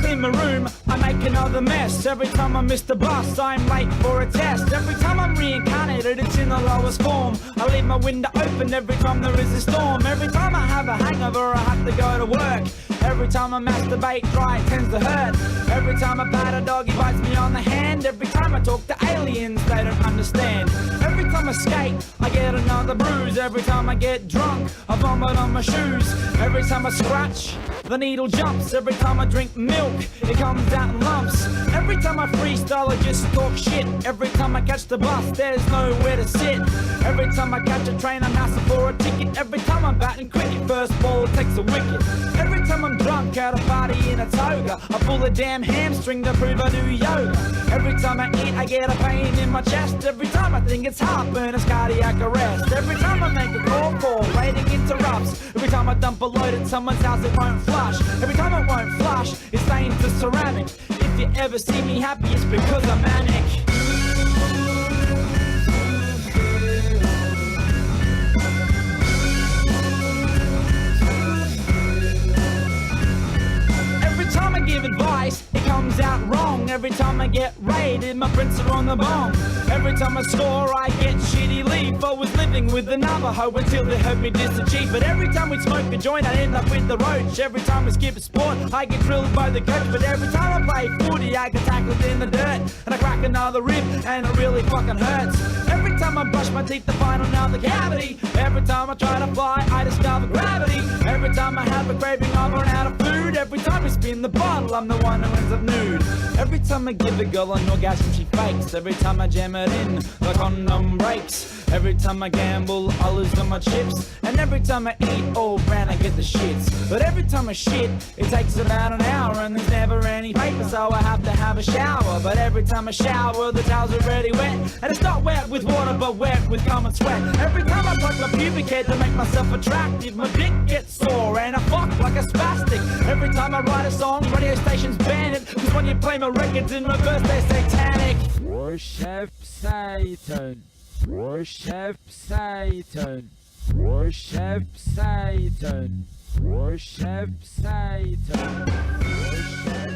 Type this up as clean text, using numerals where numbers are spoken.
clean my room, I make another mess. Every time I miss the bus, I'm late for a test. Every time I'm reincarnated, it's in the lowest form. I leave my window open every time there is a storm. Every time I have a hangover, I have to go to work. Every time I masturbate, dry, it tends to hurt. Every time I pat a dog, he bites me on the hand. Every time I talk to aliens, they don't understand. Every time I skate, I get another bruise. Every time I get drunk, I vomit on my shoes. Every time I scratch, the needle jumps. Every time I drink milk, it comes out in lumps. Every time I freestyle, I just talk shit. Every time I catch the bus, there's nowhere to sit. Every time I catch a train, I'm asking for a ticket. Every time I'm batting cricket, first ball takes a wicket. Every time I'm drunk at a party in a toga, I pull a damn hamstring to prove I do yoga. Every time I eat, I get a pain in my chest. Every time I think it's heartburn, it's cardiac arrest. Every time I make a call, rating interrupts. Every time I dump a load at someone's house, it won't flush. Every time it won't flush, it's stained to ceramic. If you ever see me happy, it's because I'm manic. Every time I give advice, it comes out wrong. Every time I get raided, my prints are on the bomb. Every time I score, I get shitty leave. I was living with the Navajo until they heard me disachieve. But every time we smoke a joint, I end up with the roach. Every time we skip a sport, I get drilled by the coach. But every time I play footy, I get tackled in the dirt. And I crack another rib, and it really fucking hurts. Every time I brush my teeth to find another cavity. Every time I try to fly, I discover gravity. Every time I have a craving, I run out of food. Every time I spin the bottle, I'm the one who ends up nude. Every time I give a girl an orgasm, she fakes. Every time I jam it in, the condom breaks. Every time I gamble, I lose all my chips. And every time I eat all brand, I get the shits. But every time I shit, it takes about an hour. And there's never any paper, so I have to have a shower. But every time I shower, the towel's already wet. And it's not wet with water, but wet with cum and sweat. Every time I pluck my pubic hair to make myself attractive, my dick gets sore and I fuck like a spastic. Every time I write a song, radio stations ban it. Cause when you play my records in reverse, they're satanic. Worship Satan. Worship Satan. Worship Satan. Worship Satan. Worship